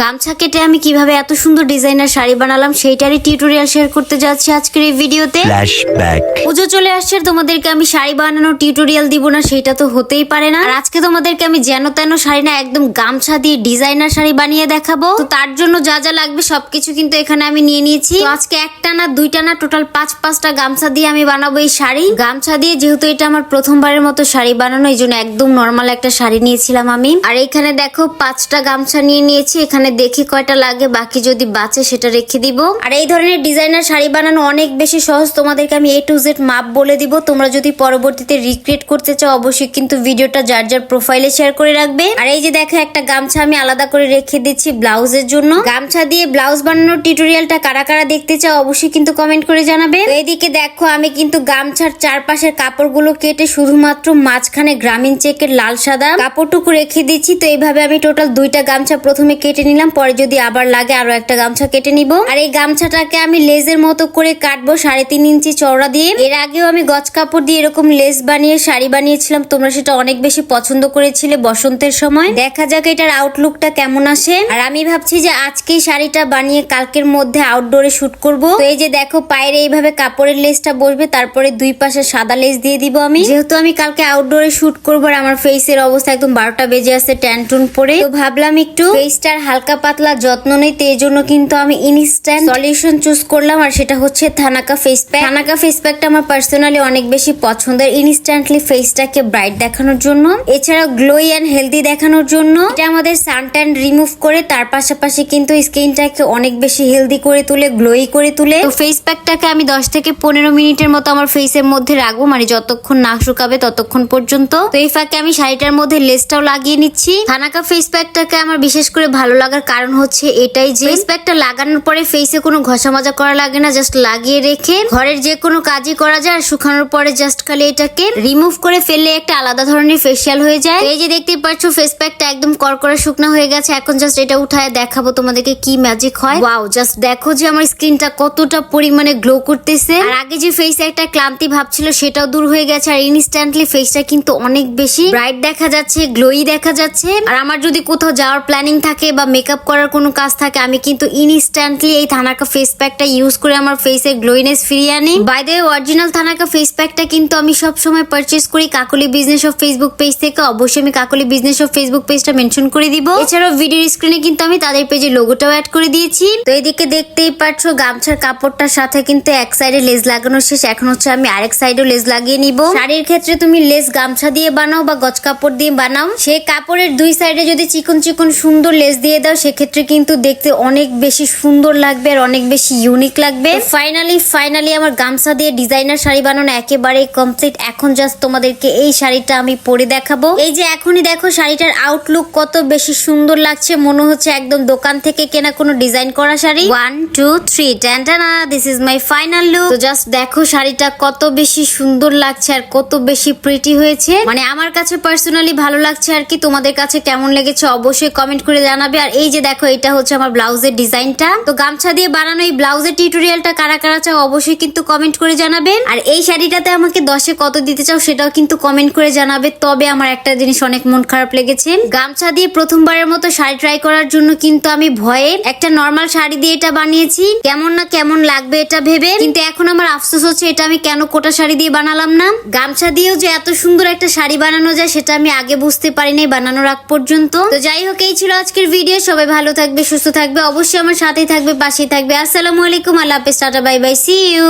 গামছা কেটে আমি কিভাবে এত সুন্দর ডিজাইনার শাড়ি বানালাম সেইটারই টিউটোরিয়াল শেয়ার করতে যাচ্ছি আজকের এই ভিডিওতে। ফ্ল্যাশব্যাক। পুজো চলে আসছে, তোমাদেরকে আমি শাড়ি বানানোর টিউটোরিয়াল দিব না, সেটা তো হতেই পারে না। আর আজকে তোমাদেরকে আমি যেন তেন শাড়ি না, একদম গামছা দিয়ে ডিজাইনার শাড়ি বানিয়ে দেখাবো। তো তার জন্য যা যা লাগবে সবকিছু কিন্তু এখানে আমি নিয়ে নিয়েছি। তো আজকে একটা না দুইটা না টোটাল পাঁচটা গামছা দিয়ে আমি বানাবো এই শাড়ি। গামছা দিয়ে যেহেতু এটা আমার প্রথমবারের মতো শাড়ি বানানো, এই জন্য একদম নর্মাল একটা শাড়ি নিয়েছিলাম আমি। আর এখানে দেখো 5টা গামছা নিয়ে নিয়েছি। এখানে দেখি কয়টা লাগে, বাকি যদি বাঁচে সেটা রেখে দিব। আর এই ধরনের ডিজাইনার শাড়ি বানানো অনেক বেশি সহজ, তোমাদেরকে আমি A to Z মাপ বলে দিব। তোমরা যদি পরবর্তীতে রিক্রিয়েট করতে চাও অবশ্যই কিন্তু ভিডিওটা যার যার প্রোফাইলে শেয়ার করে রাখবে। আর এই যে দেখো একটা গামছা আমি আলাদা করে রেখে দিচ্ছি ব্লাউজের জন্য। গামছা দিয়ে ব্লাউজ বানানোর টিউটোরিয়ালটা কারা কারা দেখতে চাও অবশ্যই কিন্তু কমেন্ট করে জানাবে। এইদিকে দেখো আমি কিন্তু গামছার চারপাশের কাপড়গুলো কেটে শুধুমাত্র মাঝখানে গ্রামীণ চেকের লাল সাদা কাপড়টুকু রেখে দিচ্ছি। তো এইভাবে আমি টোটাল 2টা গামছা প্রথমে কেটে নিলাম, পরে যদি আবার লাগে আরো একটা গামছা কেটে নিব। আর এই গামছাটাকে আমি লেজের মতো করে কাটবো 3.5 ইঞ্চি চওড়া দিয়ে। এর আগেও আমি গজ কাপড় দিয়ে এরকম লেস বানিয়ে শাড়ি বানিয়েছিলাম, তোমরা সেটা অনেক বেশি পছন্দ করেছিলে বসন্তের সময়। দেখা যাক এটার আউটলুকটা কেমন আসে। আর আমি ভাবছি যে আজকেই শাড়িটা বানিয়ে কালকের মধ্যে আউটডোরে শুট করব। তো এই যে দেখো পায়ের এইভাবে কাপড়ের লেসটা বসবে, তারপরে দুই পাশে সাদা লেস দিয়ে দিব আমি, যেহেতু আমি কালকে আউটডোরে শুট করবো। আর আমার ফেসের অবস্থা একদম 12টা বেজে আছে ট্যান টুন পরে। তো ভাবলাম একটু ফেসটার হালকা পাতলা যত্ন নেই, তো এই জন্য কিন্তু আমি ইনস্ট্যান্ট সলিউশন চুজ করলাম। আর সেটা হচ্ছে thanaka face pack. Thanaka face প্যাকটা আমার পার্সোনালি অনেক বেশি পছন্দের, ইনস্ট্যান্টলি ফেসটাকে ব্রাইট দেখানোর জন্য, এছাড়াও গ্লোই এন্ড হেলদি দেখানোর জন্য। এটা আমাদের সানট্যান রিমুভ করে তার পাশাপাশি কিন্তু স্কিনটাকে অনেক বেশি হেলদি করে তুলে, গ্লোই করে তুলে। তো ফেস প্যাকটাকে আমি 10 থেকে 15 মিনিটের মতো আমার ফেসের মধ্যে রাখবো, মানে যতক্ষণ না শুকাবে ততক্ষণ পর্যন্ত। তো এই ফাঁকে আমি শাড়িটার মধ্যে লেসটাও লাগিয়ে নিচ্ছি। থানাকা ফেস প্যাকটাকে আমার বিশেষ করে ভালো লাগার কারণ হচ্ছে এটাই যে ফেস প্যাকটা লাগানোর পরে ফেসে কোনো ঘষা মাজা করা লাগে না, জাস্ট লাগিয়ে রেখে ঘরের যে কোনো কাজই করা যায়। আর শুকানোর পরে জাস্ট খালি এটাকে রিমুভ করে ফেললে একটা আলাদা ধরনের ফেসিয়াল হয়ে যায়। এই যে দেখতে পাচ্ছ ফেস প্যাকটা একদম করকরা শুকনা হয়ে গেছে। এখন জাস্ট এটা উঠায় দেখাবো তোমাদেরকে কি ম্যাজিক হয়। ওয়াও, জাস্ট দেখো যে আমার স্কিনটা কতটা পরিমাণে গ্লো করতেছে। আর আগে যে ফেসে একটা ক্লান্তি ভাব ছিল সেটাও দূর হয়ে গেছে। আর ইনস্ট্যান্টলি ফেসটা কিন্তু অনেক বেশি ব্রাইট দেখা যাচ্ছে, গ্লোই দেখা যাচ্ছে। আর আমার যদি কোথাও যাওয়ার প্ল্যানিং থাকে বা মেকআপ করার কোনো কাজ থাকে, আমি কিন্তু ইনস্ট্যান্টলি এই থানাকা ফেস প্যাকটা ইউজ করে আমার ফেসে গ্লোইনেস ফিরিয়ে আনি। বাই দ্য ওয়ে, অরিজিনাল থানাকা ফেস প্যাকটা কিন্তু আমি সব সময় পারচেজ করি Kakoli business of Facebook page থেকে। অবশ্যই আমি কাকলি বিজনেস অফ ফেসবুক পেজটা মেনশন করে দিব। এছাড়াও ভিডিওর স্ক্রিনে কিন্তু আমি তাদের পেজের লোগোটাও অ্যাড করে দিয়েছি। তো এইদিকে দেখতেই পাচ্ছ গামছার কাপড়টার সাথে কিন্তু এক সাইডে লেস লাগানো শেষ। এখন হচ্ছে আমি আরেক সাইডেও লেস লাগিয়ে নিব। শাড়ির ক্ষেত্রে তুমি লেস গামছা দিয়ে বানাও বা গজ কাপড় দিয়ে বানাও, সেই কাপড়ের দুই সাইডে যদি চিকন চিকন সুন্দর লেস দিয়ে দাও সেক্ষেত্রে কিন্তু দেখতে অনেক বেশি সুন্দর লাগবে আর অনেক বেশি ইউনিক লাগবে। ফাইনালি আমার গামছা দিয়ে ডিজাইনার শাড়ি বানানো একেবারে কমপ্লিট। এখন জাস্ট তোমাদেরকে এই শাড়িটা আমি পরে দেখাবো। এই যে এখনই দেখো শাড়িটার আউটলুক কত বেশি সুন্দর লাগছে, মনে হচ্ছে একদম দোকান থেকে কেনা কোনো ডিজাইন করা শাড়ি। 1 2 3 টানটানা, this is my final look. তো জাস্ট দেখো শাড়িটা কত বেশি সুন্দর লাগছে আর কত বেশি প্রিটি হয়েছে, মানে আমার কাছে পার্সোনালি ভালো লাগছে। আর কি তোমাদের কাছে কেমন লেগেছে অবশ্যই কমেন্ট করে জানাবে। আর এই যে দেখো এটা হচ্ছে আমার ব্লাউজের ডিজাইনটা। তো গামছা দিয়ে বানানো এই ব্লাউজের টিউটোরিয়ালটা কারা কারা চাও অবশ্যই কিন্তু কমেন্ট করে জানাবেন। আর এই শাড়িটাতে আমাকে 10-এ কত দিতে চাও সেটাও কিন্তু কমেন্ট করে জানাবে। তবে আমার একটা জিনিস অনেক মন খারাপ লেগেছে, গামছা দিয়ে প্রথমবারের মতো শাড়ি ট্রাই করার জন্য কিন্তু আমি ভয়ে একটা নর্মাল শাড়ি দিয়ে এটা বানিয়েছি, কেমন না কেমন লাগবে এটা ভেবে। কিন্তু এখন আমার আফসোস হচ্ছে এটা আমি কেন কোটা শাড়ি দিয়ে বানালাম না। গামছা দিয়েও যে এত সুন্দর একটা শাড়ি বানানো যায় সেটা আমি আগে বুঝতে পারি নাই বানানোর আগ পর্যন্ত। তো যাই হোক, এই ছিল আজকের ভিডিও। সবাই ভালো থাকবে, সুস্থ থাকবে, অবশ্যই আমার সাথেই থাকবে, পাশেই থাকবে। আসসালামু আলাইকুম, আল্লাহ হাফেজ, tata, bye bye, see you.